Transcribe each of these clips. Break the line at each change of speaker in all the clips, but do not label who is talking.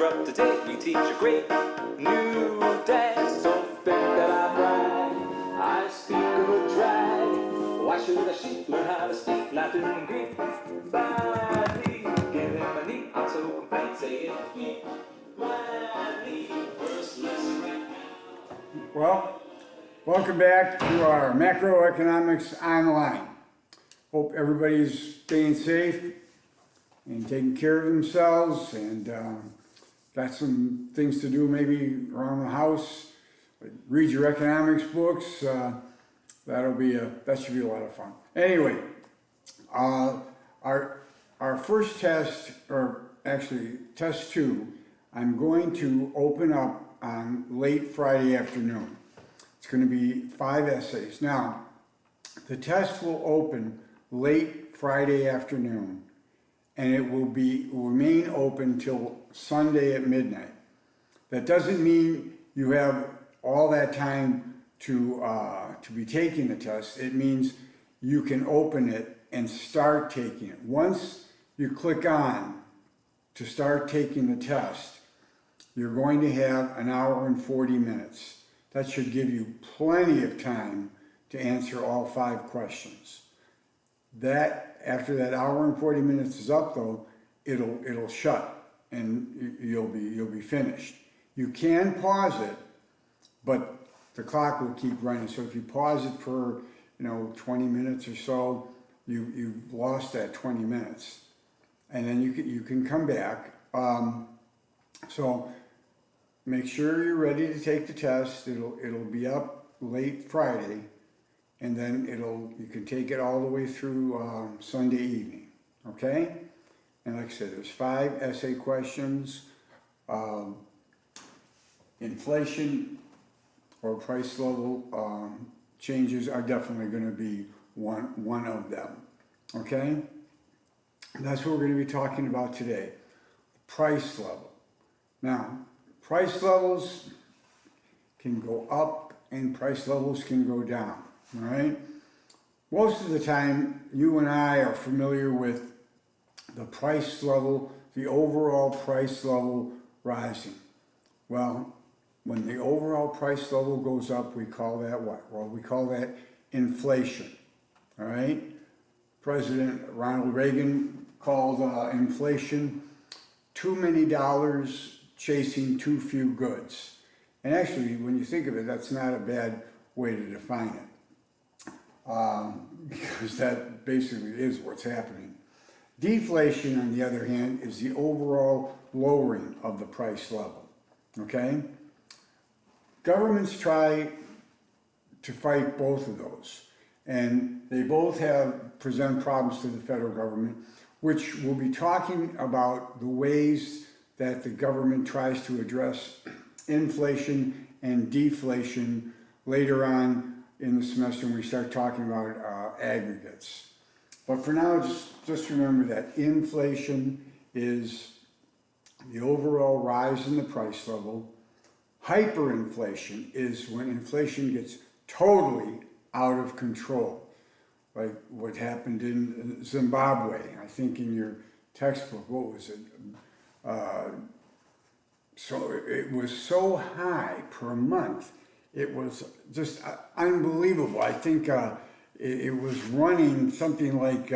are up to date. We teach a great new dance. Don't think that I brag. I speak of a drag. Why should a sheep learn how to speak Latin and Greek? Badly, give him a knee. I'm so complete. Say it me. Gladly. First lesson right now.
Well, welcome back to our Macroeconomics Online. Hope everybody's staying safe and taking care of themselves and got some things to do maybe around the house. Like read your economics books. That should be a lot of fun. Anyway, our first test, or actually test 2, I'm going to open up on late Friday afternoon. It's going to be 5 essays. Now, the test will open late Friday afternoon, and it will remain open till Sunday at midnight. That doesn't mean you have all that time to be taking the test. It means you can open it and start taking it. Once you click on to start taking the test, you're going to have an hour and 40 minutes. That should give you plenty of time to answer all 5 questions. After that hour and 40 minutes is up, though, it'll shut and you'll be finished. You can pause it, but the clock will keep running. So if you pause it for 20 minutes or so, you've lost that 20 minutes, and then you can come back. So make sure you're ready to take the test. It'll be up late Friday, and then you can take it all the way through Sunday evening. Okay? And like I said, there's 5 essay questions. Inflation or price level changes are definitely going to be one of them. Okay? And that's what we're going to be talking about today. Price level. Now, price levels can go up and price levels can go down. All right? Most of the time, you and I are familiar with the price level, the overall price level rising. Well, when the overall price level goes up, we call that what? Well, we call that inflation. All right? President Ronald Reagan called inflation too many dollars chasing too few goods. And actually, when you think of it, that's not a bad way to define it. Because that basically is what's happening. Deflation, on the other hand, is the overall lowering of the price level. Okay? Governments try to fight both of those, and they both present problems to the federal government, which we'll be talking about the ways that the government tries to address inflation and deflation later on in the semester when we start talking about aggregates. But for now, just remember that inflation is the overall rise in the price level. Hyperinflation is when inflation gets totally out of control, like what happened in Zimbabwe. I think in your textbook, what was it? So it was so high per month, it was just unbelievable. I think it was running something like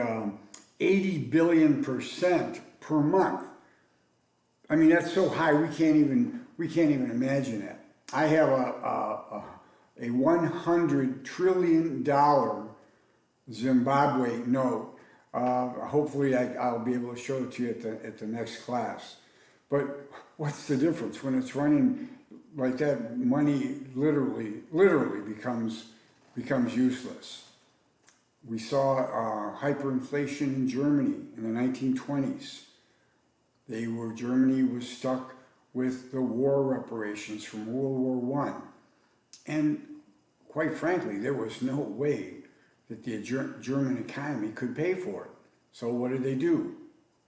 80 billion% per month. I mean, that's so high we can't even imagine it. I have a $100 trillion Zimbabwe note. Hopefully I'll be able to show it to you at the next class. But what's the difference? When it's running like that, money literally becomes useless. We saw hyperinflation in Germany in the 1920s. Germany was stuck with the war reparations from World War I. And quite frankly, there was no way that the German economy could pay for it. So what did they do?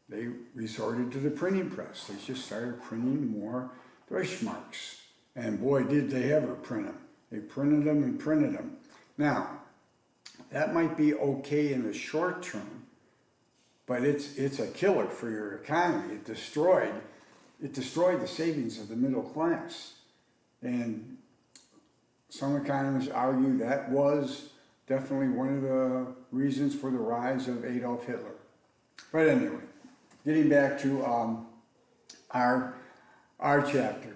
They resorted to the printing press. They just started printing more Deutschmarks. And boy, did they ever print them. They printed them and printed them. Now, that might be okay in the short term, but it's a killer for your economy. It destroyed it destroyed the savings of the middle class. And some economists argue that was definitely one of the reasons for the rise of Adolf Hitler. But anyway, getting back to our chapter.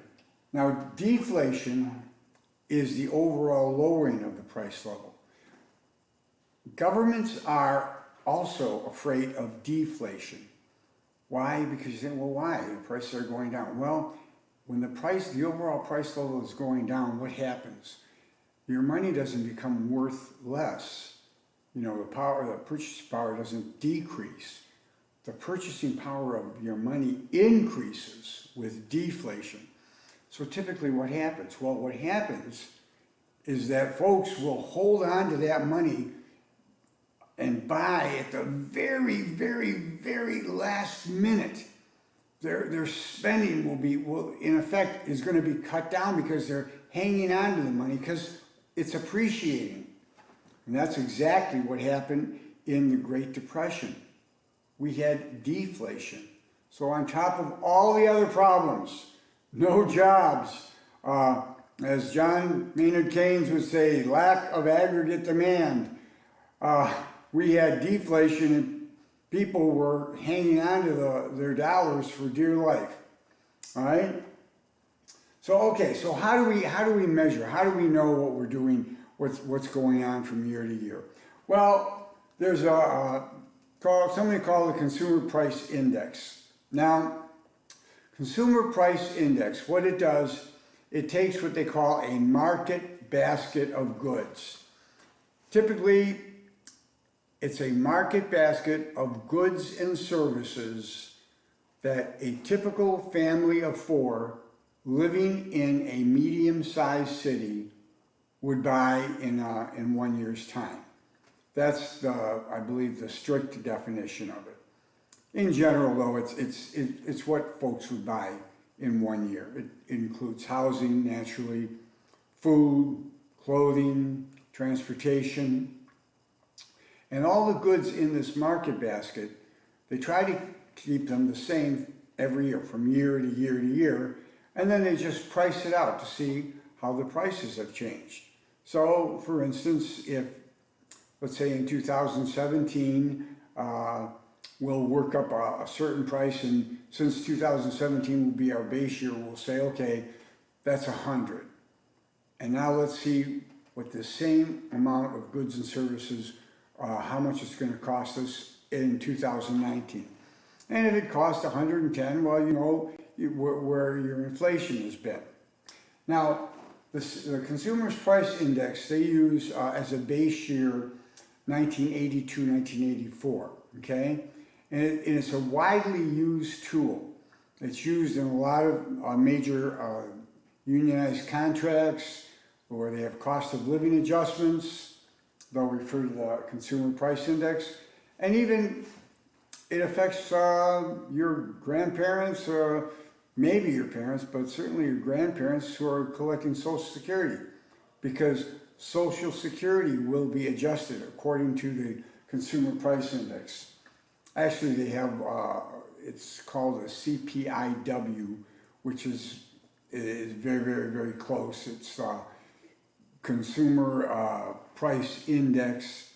Now, deflation is the overall lowering of the price level. Governments are also afraid of deflation. Why? Because you think, well, why? The prices are going down. Well, when the overall price level is going down, what happens? Your money doesn't become worth less. The purchasing power doesn't decrease. The purchasing power of your money increases with deflation. So typically what happens? Well, what happens is that folks will hold on to that money and buy at the very, very, very last minute. Their spending will in effect is going to be cut down because they're hanging on to the money because it's appreciating. And that's exactly what happened in the Great Depression. We had deflation. So on top of all the other problems, no jobs, as John Maynard Keynes would say, lack of aggregate demand, we had deflation and people were hanging on to their dollars for dear life. All right? So how do we measure? How do we know what we're doing, what's going on from year to year? Well, there's something called the Consumer Price Index. Now, Consumer Price Index, what it does, it takes what they call a market basket of goods. Typically, it's a market basket of goods and services that a typical family of four living in a medium-sized city would buy in 1 year's time. That's I believe, the strict definition of it. In general, though, it's what folks would buy in 1 year. It includes housing, naturally, food, clothing, transportation, and all the goods in this market basket. They try to keep them the same every year, from year to year to year, and then they just price it out to see how the prices have changed. So, for instance, if, let's say in 2017, we'll work up a certain price, and since 2017 will be our base year, we'll say, okay, that's 100. And now let's see what the same amount of goods and services, how much it's going to cost us in 2019. And if it costs 110, well, you know where your inflation has been. Now, the Consumer Price Index, they use as a base year 1982, 1984, okay? And it's a widely used tool. It's used in a lot of major unionized contracts where they have cost of living adjustments. They'll refer to the Consumer Price Index. And even it affects your grandparents, maybe your parents, but certainly your grandparents who are collecting Social Security, because Social Security will be adjusted according to the Consumer Price Index. Actually, they have, it's called a CPIW, which is very, very, very close. It's Consumer Price Index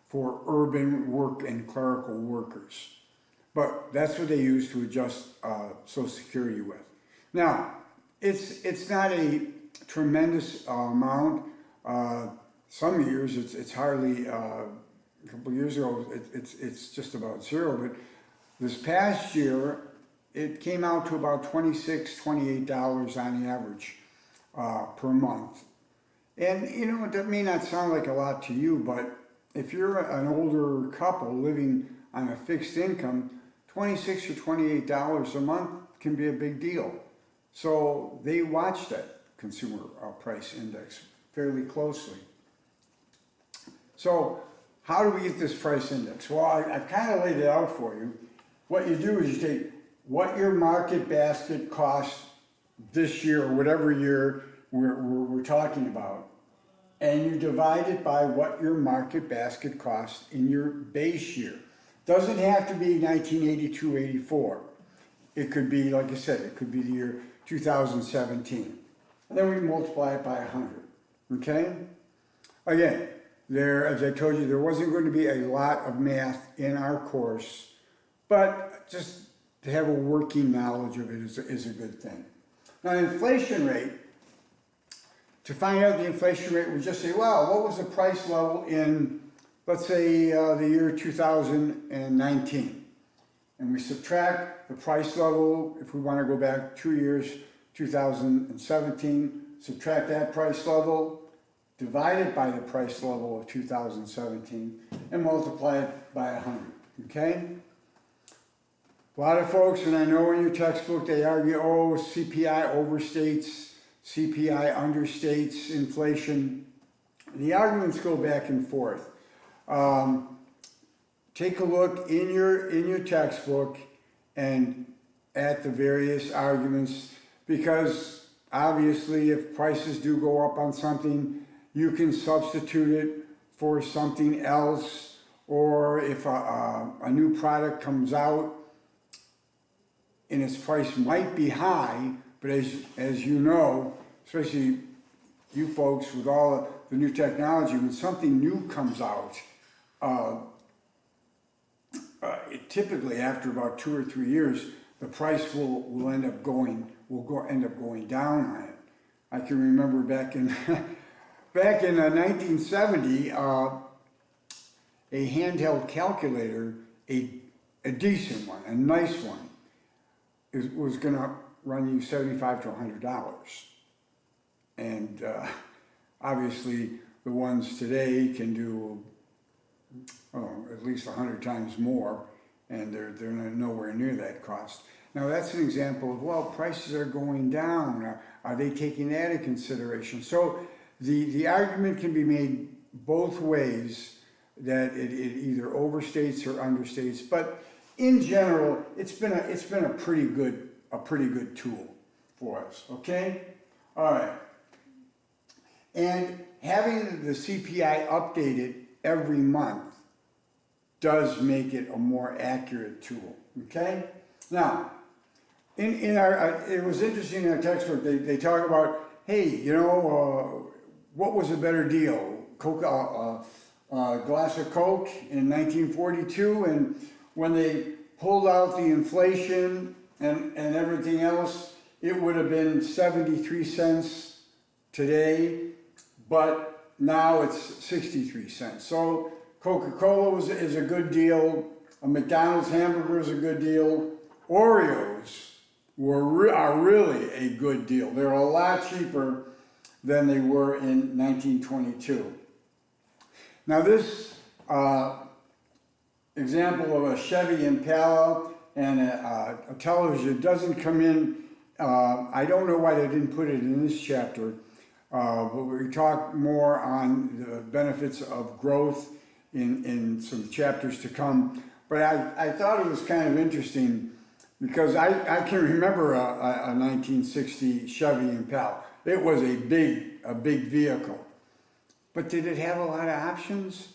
for urban work and clerical workers. But that's what they use to adjust Social Security with. Now, it's not a tremendous amount. Some years it's hardly, a couple of years ago it's just about zero, but this past year it came out to about $26, $28 on average per month. And you know, that may not sound like a lot to you, but if you're an older couple living on a fixed income, $26 or $28 a month can be a big deal. So they watch that Consumer Price Index fairly closely. So how do we get this price index? Well, I've kind of laid it out for you. What you do is you take what your market basket costs this year, or whatever year we're talking about, and you divide it by what your market basket costs in your base year. Doesn't have to be 1982-84. it could be, like I said, it could be the year 2017. And then we multiply it by 100, okay? Again, as I told you, there wasn't going to be a lot of math in our course, but just to have a working knowledge of it is a good thing. Now, the inflation rate, to find out the inflation rate, we just say, well, what was the price level in, let's say, the year 2019? And we subtract the price level, if we want to go back 2 years, 2017, subtract that price level, divide it by the price level of 2017, and multiply it by 100, okay? A lot of folks, and I know in your textbook, they argue, oh, CPI overstates, CPI understates inflation. The arguments go back and forth. Take a look in your textbook and at the various arguments, because obviously if prices do go up on something, you can substitute it for something else, or if a new product comes out and its price might be high, but as you know, especially you folks with all the new technology, when something new comes out, typically after about 2 or 3 years, the price will end up going down on it. I can remember back in 1970, a handheld calculator, a decent one, a nice one, was going to run you $75 to $100, and obviously the ones today can do at least 100 times more, and they're nowhere near that cost. Now that's an example of, well, prices are going down. Are they taking that into consideration? So the argument can be made both ways, that it either overstates or understates. But in general, it's been a pretty good tool for us. Okay, all right. And having the CPI updated every month does make it a more accurate tool. Okay, now in our it was interesting in our textbook, they talk about, hey, you know, what was a better deal, Coke, glass of Coke in 1942, and when they pulled out the inflation and everything else, it would have been 73 cents today, but now it's 63 cents. So Coca-Cola is a good deal, a McDonald's hamburger is a good deal, Oreos are really a good deal. They're a lot cheaper than they were in 1922. Now this example of a Chevy Impala and a television doesn't come in, I don't know why they didn't put it in this chapter, but we talk more on the benefits of growth in some chapters to come. But I thought it was kind of interesting because I can remember a 1960 Chevy Impala. It was a big vehicle. But did it have a lot of options?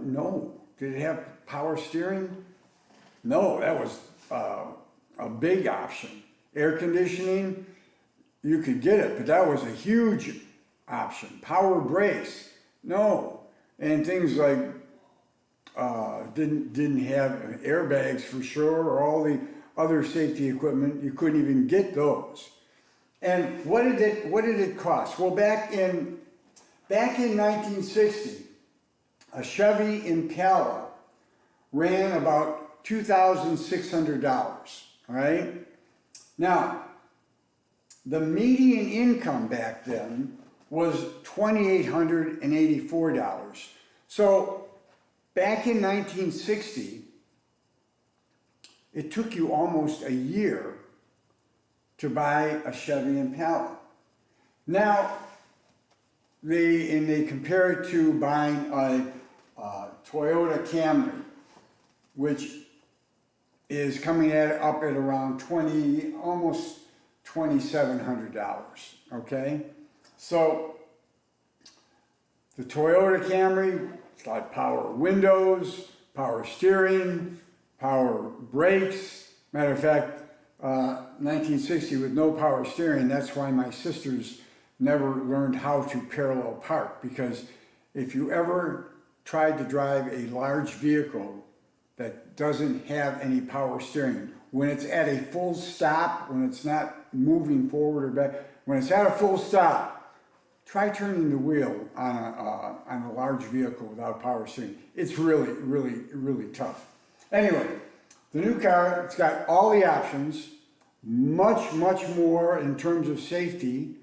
No. Did it have power steering? No, that was a big option. Air conditioning, you could get it, but that was a huge option. Power brakes, no. And things like didn't have airbags for sure, or all the other safety equipment. You couldn't even get those. And what did it cost? Well, back in 1960, a Chevy Impala ran about $2,600. All right. Now, the median income back then was $2,884. So back in 1960, it took you almost a year to buy a Chevy Impala. Now, they compare it to buying a Toyota Camry, which is coming up at around almost $2,700. Okay, so the Toyota Camry, it's got power windows, power steering, power brakes. Matter of fact, 1960 with no power steering. That's why my sisters never learned how to parallel park, because if you ever tried to drive a large vehicle that doesn't have any power steering, when it's at a full stop, when it's not moving forward or back, when it's at a full stop, try turning the wheel on a large vehicle without power steering. It's really, really, really tough. Anyway, the new car, it's got all the options, much, much more in terms of safety,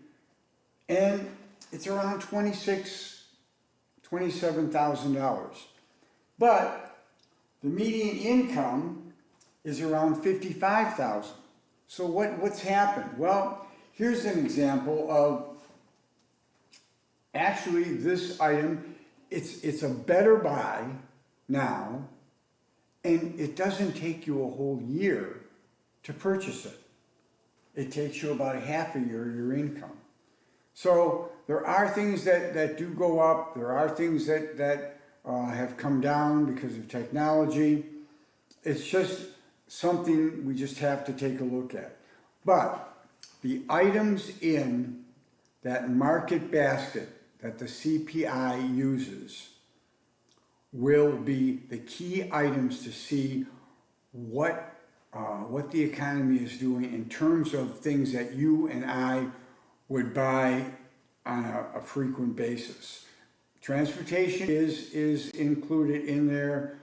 and it's around $27,000. But the median income is around $55,000. So what's happened? Well, here's an example of actually this item. It's a better buy now, and it doesn't take you a whole year to purchase it. It takes you about half a year of your income. So there are things that do go up. There are things that have come down because of technology. It's just something we just have to take a look at. But the items in that market basket that the CPI uses will be the key items to see what the economy is doing in terms of things that you and I would buy on a frequent basis. Transportation is included in there,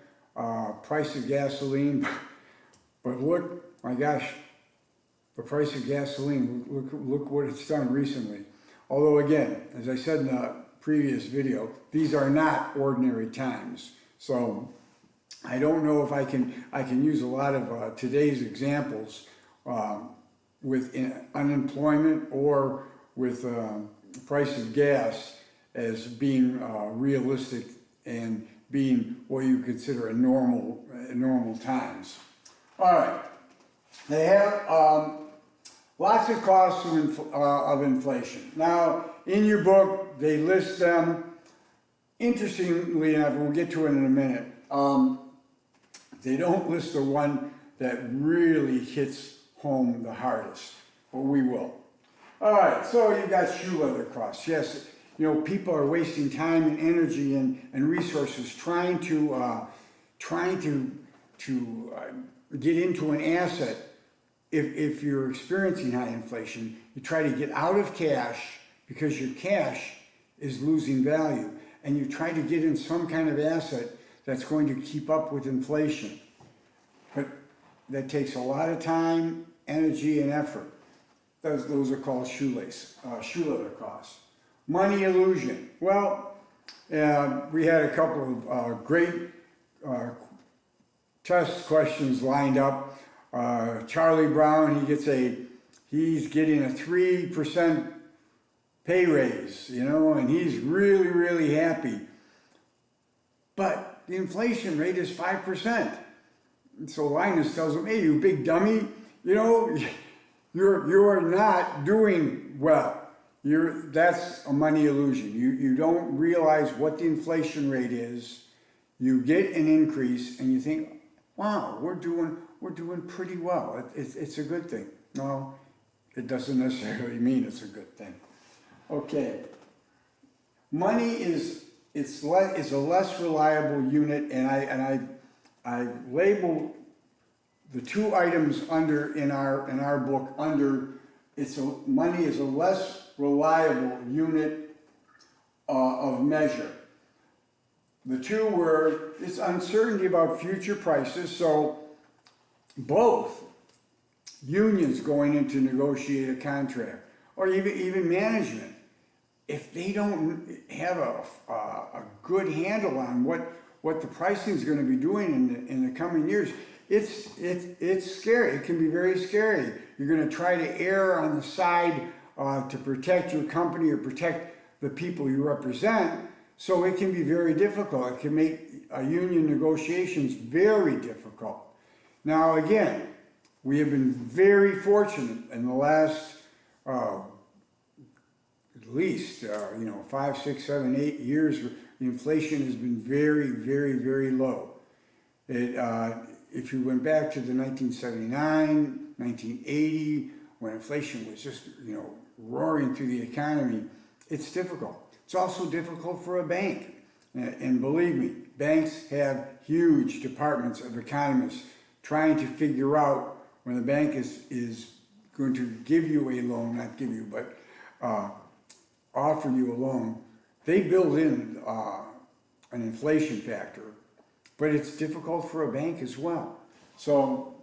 price of gasoline, but look, my gosh, the price of gasoline, look what it's done recently. Although again, as I said in the previous video, these are not ordinary times. So I don't know if I can use a lot of today's examples with unemployment or with price of gas as being realistic and being what you consider a normal times. All right, they have lots of costs of inflation. Now, in your book, they list them. Interestingly enough, and we'll get to it in a minute, they don't list the one that really hits home the hardest, but we will. All right, so you got shoe leather costs. Yes, people are wasting time and energy and resources trying to get into an asset. If you're experiencing high inflation, you try to get out of cash because your cash is losing value, and you try to get in some kind of asset that's going to keep up with inflation. But that takes a lot of time, energy, and effort. Those are called shoe leather costs. Money illusion. Well, we had a couple of great test questions lined up. Charlie Brown, he's getting a 3% pay raise, and he's really, really happy. But the inflation rate is 5%. And so Linus tells him, hey, you big dummy, you're not doing well. That's a money illusion. You don't realize what the inflation rate is. You get an increase and you think, wow, we're doing pretty well. It's a good thing. No, it doesn't necessarily mean it's a good thing. Okay. Money is a less reliable unit, and I labeled the two items in our book under money is a less reliable unit of measure. The two were this uncertainty about future prices. So both unions going in to negotiate a contract, or even management, if they don't have a good handle on what the pricing is going to be doing in the coming years, it's scary. It can be very scary. You're going to try to err on the side to protect your company or protect the people you represent. So it can be very difficult. It can make union negotiations very difficult. Now, again, we have been very fortunate in the last at least 5, 6, 7, 8 years. The inflation has been very, very, very low. If you went back to the 1979 1980, when inflation was just, roaring through the economy, it's difficult. It's also difficult for a bank. And believe me, banks have huge departments of economists trying to figure out when the bank is going to give you a loan, not give you, but offer you a loan. They build in an inflation factor, but it's difficult for a bank as well. So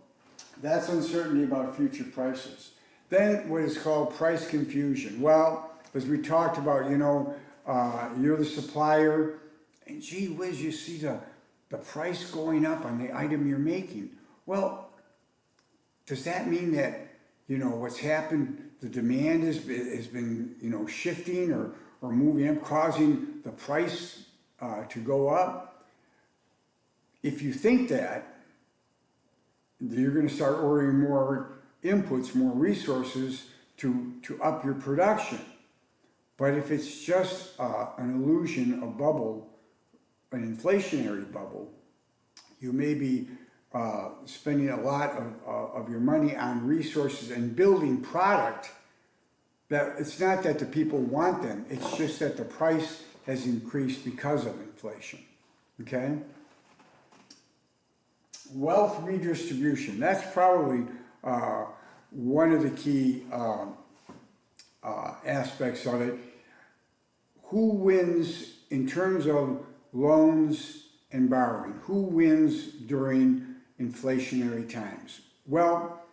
that's uncertainty about future prices. Then what is called price confusion. Well, as we talked about, you're the supplier, and gee whiz, you see the price going up on the item you're making. Well, does that mean that, what's happened, the demand has been shifting or moving up, causing the price to go up? If you think that, you're going to start ordering more inputs, more resources to up your production. But if it's just an illusion, a bubble, an inflationary bubble, you may be spending a lot of your money on resources and building product that it's not that the people want them, it's just that the price has increased because of inflation, okay? Wealth redistribution, that's probably one of the key aspects of it. Who wins in terms of loans and borrowing? Who wins during inflationary times? Well,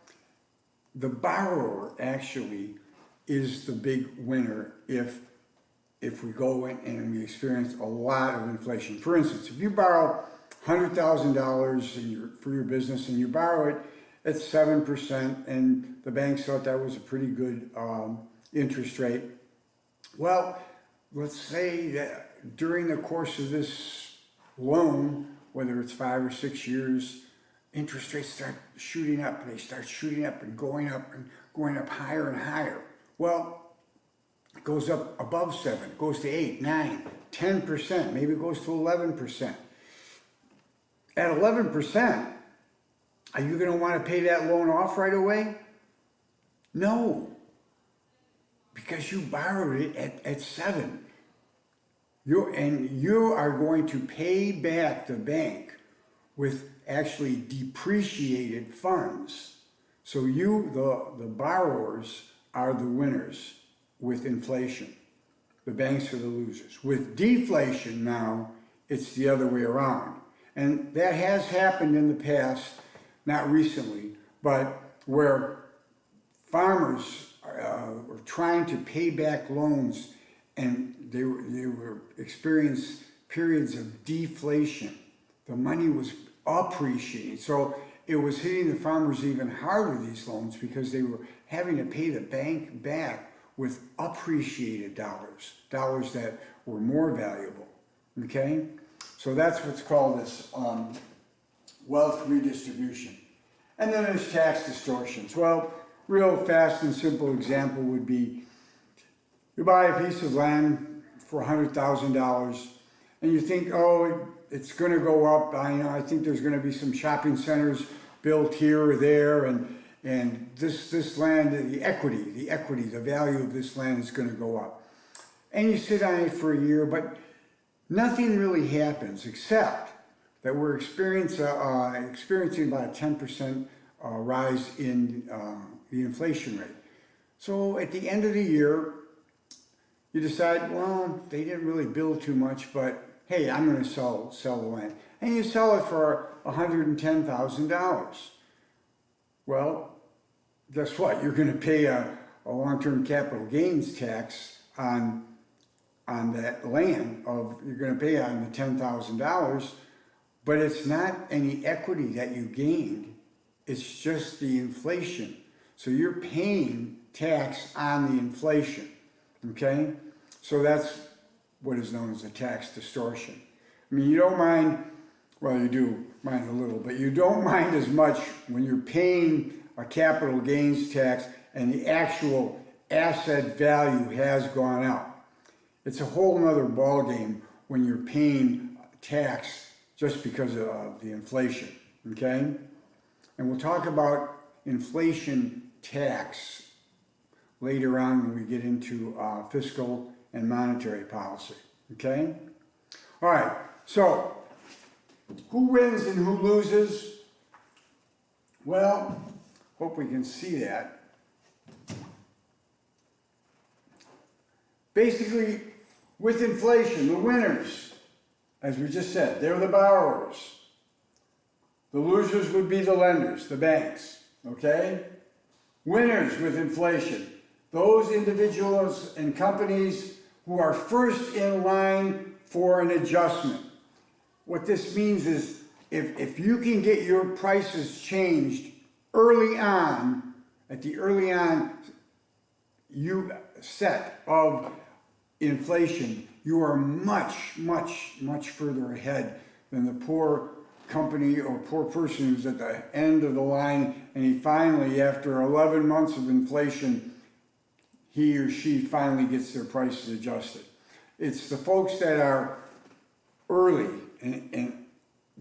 the borrower actually is the big winner if we go in and we experience a lot of inflation. For instance, if you borrow $100,000 for your business and you borrow it at 7%, and the banks thought that was a pretty good interest rate. Well, let's say that during the course of this loan, whether it's 5 or 6 years, interest rates start shooting up, and they start shooting up and going up higher and higher. Well, it goes up above 7, it goes to 8, 9, 10%, maybe it goes to 11%. At 11%, are you going to want to pay that loan off right away? No, because you borrowed it at 7. You are going to pay back the bank with actually depreciated funds. So the borrowers, are the winners with inflation. The banks are the losers. With deflation now, it's the other way around. And that has happened in the past, not recently, but where farmers were trying to pay back loans and they were experiencing periods of deflation. The money was appreciating. So it was hitting the farmers even harder, these loans, because they were having to pay the bank back with appreciated dollars that were more valuable, okay? So that's what's called this wealth redistribution. And then there's tax distortions. Well, real fast and simple example would be you buy a piece of land for $100,000 and you think, oh, it's going to go up. I think there's going to be some shopping centers built here or there, and this land, the equity, the value of this land is going to go up. And you sit on it for a year, but nothing really happens except that we're experiencing about a 10% rise in the inflation rate. So at the end of the year, you decide, well, they didn't really build too much, but hey, I'm going to sell the land. And you sell it for $110,000. Well, guess what? You're going to pay a long-term capital gains tax on that land. You're going to pay on the $10,000, but it's not any equity that you gained. It's just the inflation. So you're paying tax on the inflation, okay? So that's what is known as a tax distortion. I mean, you don't mind, well, you do mind a little, but you don't mind as much when you're paying a capital gains tax and the actual asset value has gone up. It's a whole nother ballgame when you're paying tax just because of the inflation, okay? And we'll talk about inflation tax later on when we get into fiscal and monetary policy, okay? All right, so who wins and who loses? Well, hope we can see that. Basically, with inflation, the winners, as we just said, they're the borrowers. The losers would be the lenders, the banks, okay? Winners with inflation, those individuals and companies who are first in line for an adjustment. What this means is if you can get your prices changed early on, at the early on you set of inflation, you are much, much, much further ahead than the poor company or poor person who's at the end of the line, and he finally, after 11 months of inflation, he or she finally gets their prices adjusted. It's the folks that are early and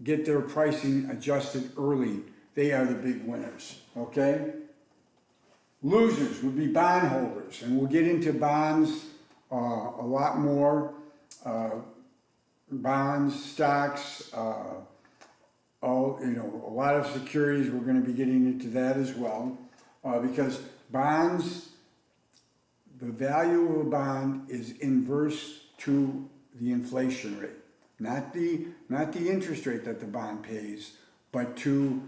get their pricing adjusted early, they are the big winners, okay? Losers would be bondholders, and we'll get into bonds a lot more. Bonds, stocks, a lot of securities, we're going to be getting into that as well, because bonds, the value of a bond is inverse to the inflation rate, not the interest rate that the bond pays, but to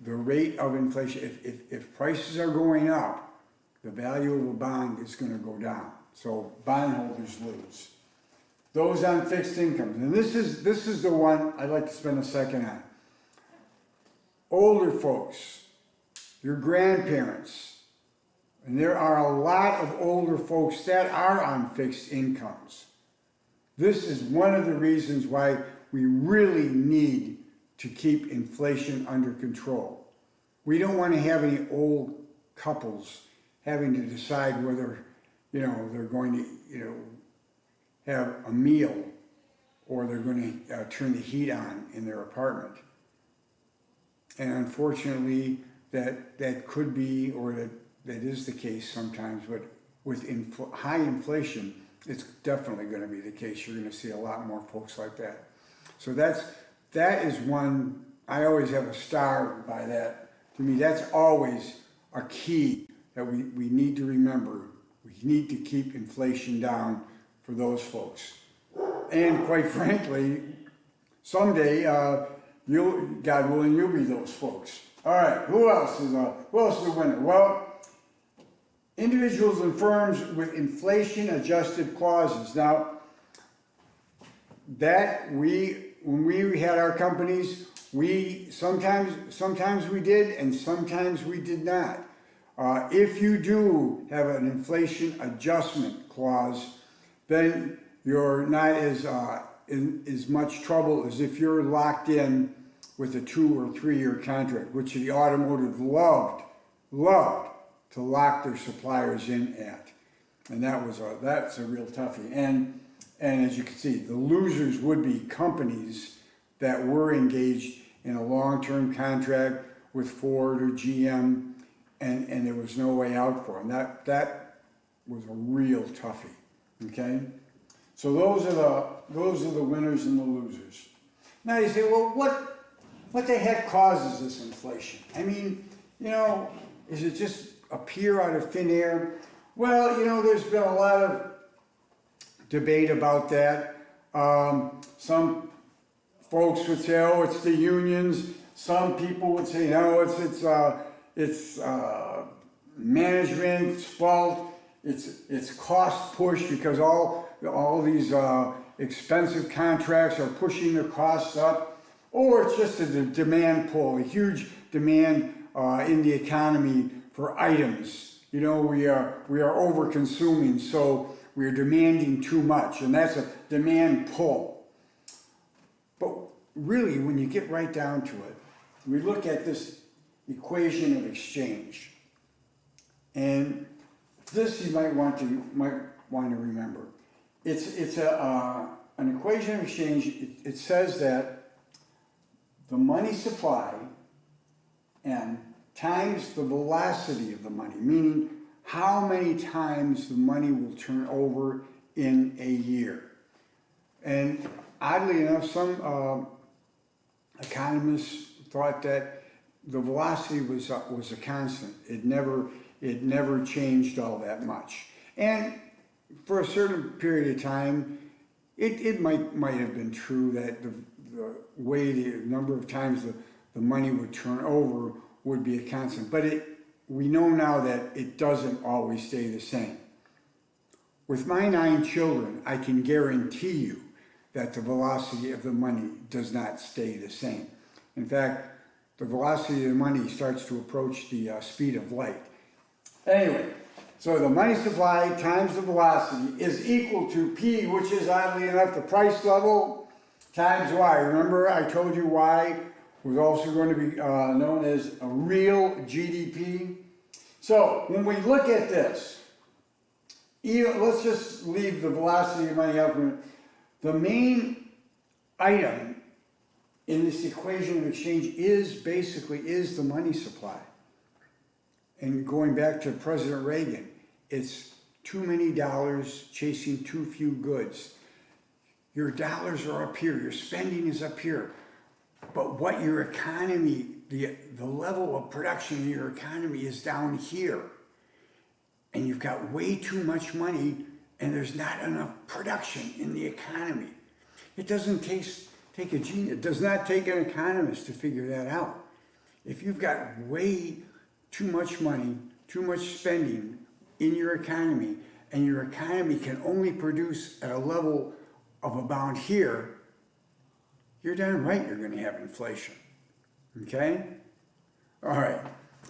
the rate of inflation. If prices are going up, the value of a bond is going to go down. So bondholders lose. Those on fixed incomes, and this is the one I'd like to spend a second on. Older folks, your grandparents, and there are a lot of older folks that are on fixed incomes. This is one of the reasons why we really need to keep inflation under control. We don't want to have any old couples having to decide whether, they're going to, have a meal or they're going to turn the heat on in their apartment. And unfortunately, that could be, or that is the case sometimes, but with high inflation, it's definitely going to be the case. You're going to see a lot more folks like that. So that is one, I always have a star by that. To me, that's always a key that we need to remember. We need to keep inflation down for those folks. And quite frankly, someday, God willing, you'll be those folks. All right, who else is a winner? Well, individuals and firms with inflation-adjusted clauses. Now, when we had our companies, we sometimes we did, and sometimes we did not. If you do have an inflation adjustment clause, then you're not in as much trouble as if you're locked in with a 2 or 3 year contract, which the automotive loved to lock their suppliers in at, and that's a real toughie. And as you can see, the losers would be companies that were engaged in a long-term contract with Ford or GM, and there was no way out for them. That was a real toughie. Okay, so those are the winners and the losers. Now you say, well, what the heck causes this inflation? I mean, is it just appear out of thin air? Well, there's been a lot of debate about that. Some folks would say, oh, it's the unions. Some people would say, no, it's management's fault. It's cost push because all these expensive contracts are pushing their costs up, or it's just a demand pull, a huge demand in the economy for items. We are over consuming, so we are demanding too much, and that's a demand pull. But really, when you get right down to it, we look at this equation of exchange, and this you might want to remember. It's an equation of exchange. It says that the money supply, M, times the velocity of the money, meaning how many times the money will turn over in a year. And oddly enough, some economists thought that the velocity was a constant. It never changed all that much. And for a certain period of time, it might have been true that the number of times the money would turn over would be a constant. But we know now that it doesn't always stay the same. With my 9 children, I can guarantee you that the velocity of the money does not stay the same. In fact, the velocity of the money starts to approach the speed of light. Anyway, so the money supply times the velocity is equal to P, which is oddly enough the price level, times Y. Remember I told you Y was also going to be known as a real GDP. So when we look at this, let's just leave the velocity of money out. The main item in this equation of exchange is the money supply. And going back to President Reagan, it's too many dollars chasing too few goods. Your dollars are up here, your spending is up here. But what your economy, the level of production in your economy is down here. And you've got way too much money and there's not enough production in the economy. It doesn't take a genius, it does not take an economist to figure that out. If you've got way too much money, too much spending in your economy, and your economy can only produce at a level of about here, you're darn right you're going to have inflation. Okay? All right.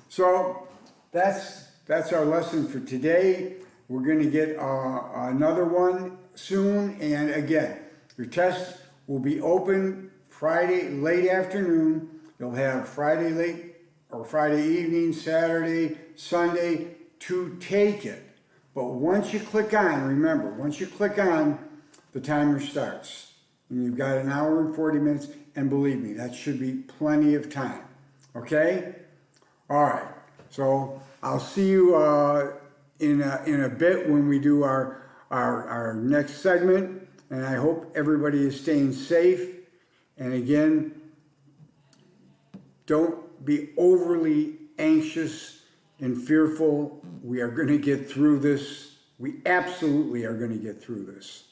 So that's our lesson for today. We're going to get another one soon. And again, your test will be open Friday late afternoon. You'll have Friday late or Friday evening, Saturday, Sunday to take it. But once you click on, remember, once you click on, the timer starts. And you've got an hour and 40 minutes, and believe me, that should be plenty of time. Okay? All right. So I'll see you in a bit when we do our next segment, and I hope everybody is staying safe. And again, don't be overly anxious and fearful. We are going to get through this. We absolutely are going to get through this.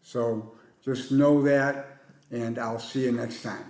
So just know that, and I'll see you next time.